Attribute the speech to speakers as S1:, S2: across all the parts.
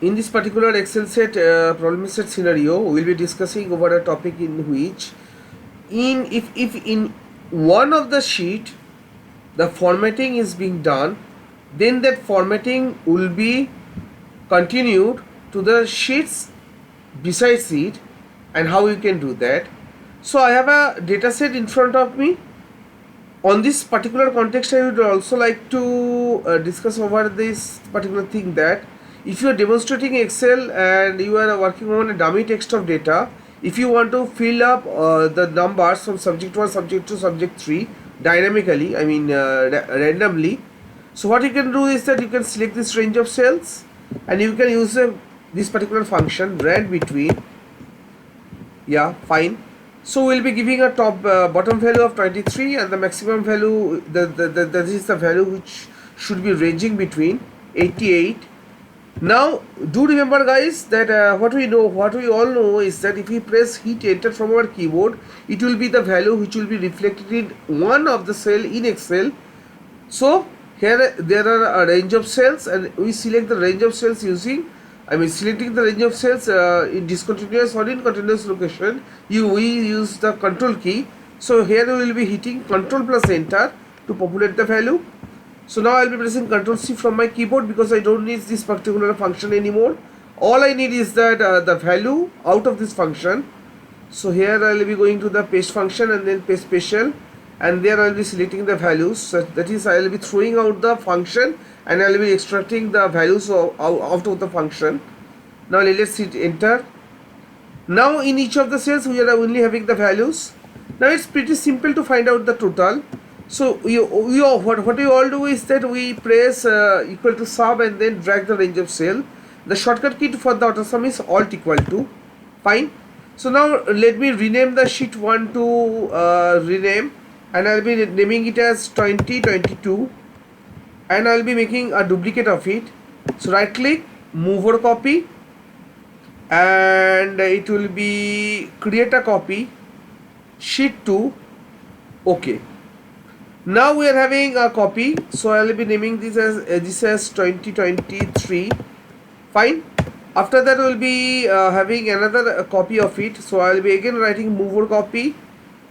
S1: In this particular Excel set problem set scenario, we will be discussing over a topic in which, if in one of the sheet the formatting is being done, then that formatting will be continued to the sheets besides it, and how you can do that. So I have a data set in front of me. On this particular context, I would also like to discuss over this particular thing, that if you are demonstrating Excel and you are working on a dummy text of data, if you want to fill up the numbers from subject 1, subject 2, subject 3 dynamically, randomly, so what you can do is that you can select this range of cells and you can use this particular function rand between. Yeah, fine. So we'll be giving a bottom value of 23, and the maximum value, that is the value which should be ranging between 88. Now do remember, guys, that what we all know is that if we press hit enter from our keyboard, it will be the value which will be reflected in one of the cell in Excel. So here there are a range of cells, and we select the range of cells using, selecting the range of cells in discontinuous or in continuous location. We use the control key. So here we will be hitting control plus enter to populate the value. So now I will be pressing Ctrl C from my keyboard because I don't need this particular function anymore. All I need is that the value out of this function. So here I will be going to the paste function and then paste special, and there I will be selecting the values. So that is, I will be throwing out the function and I will be extracting the values out of the function. Now let's hit enter. Now in each of the cells we are only having the values. Now it's pretty simple to find out the total. So what we all do is that we press equal to sub and then drag the range of cell. The shortcut key for the auto sum is alt equal to. Fine. So now let me rename the sheet 1 to rename, and I'll be naming it as 2022, and I'll be making a duplicate of it. So right click, move or copy, and it will be create a copy, sheet 2, okay. Now we are having a copy, so I will be naming this as 2023. Fine. After that we will be having another copy of it, so I will be again writing move or copy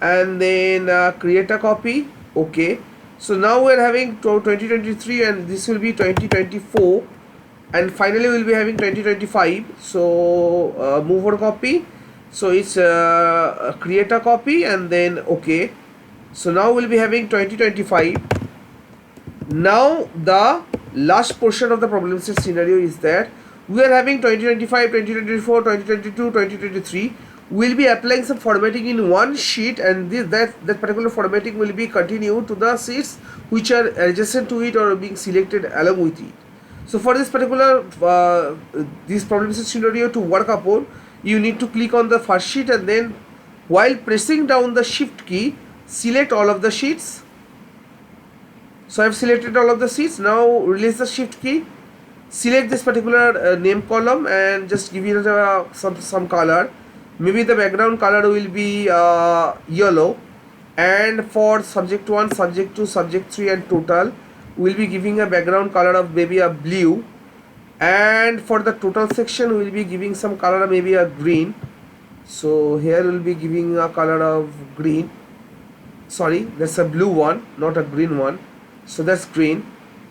S1: and then create a copy, okay. So now we are having 2023 and this will be 2024, and finally we will be having 2025. So move or copy, so it's create a copy and then okay. So now we'll be having 2025. Now the last portion of the problem set scenario is that we are having 2025, 2024, 2022, 2023. We'll be applying some formatting in one sheet, and that particular formatting will be continued to the sheets which are adjacent to it or being selected along with it. So for this particular this problem set scenario to work upon, you need to click on the first sheet and then while pressing down the shift key, select all of the sheets. So I have selected all of the sheets. Now release the shift key, select this particular name column and just give it some color. Maybe the background color will be yellow, and for subject 1, subject 2, subject 3 and total we'll be giving a background color of maybe a blue, and for the total section we'll be giving some color, maybe a green. So here we'll be giving a color of green. Sorry, that's a blue one, not a green one. So that's green.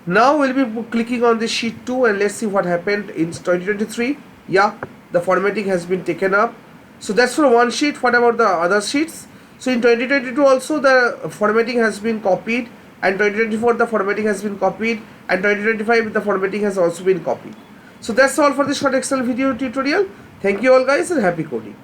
S1: Now we'll be clicking on this sheet 2 and let's see what happened in 2023. Yeah, the formatting has been taken up. So that's for one sheet. What about the other sheets? So in 2022 also the formatting has been copied, and 2024 the formatting has been copied, and 2025 the formatting has also been copied. So that's all for this short Excel video tutorial. Thank you all guys, and happy coding.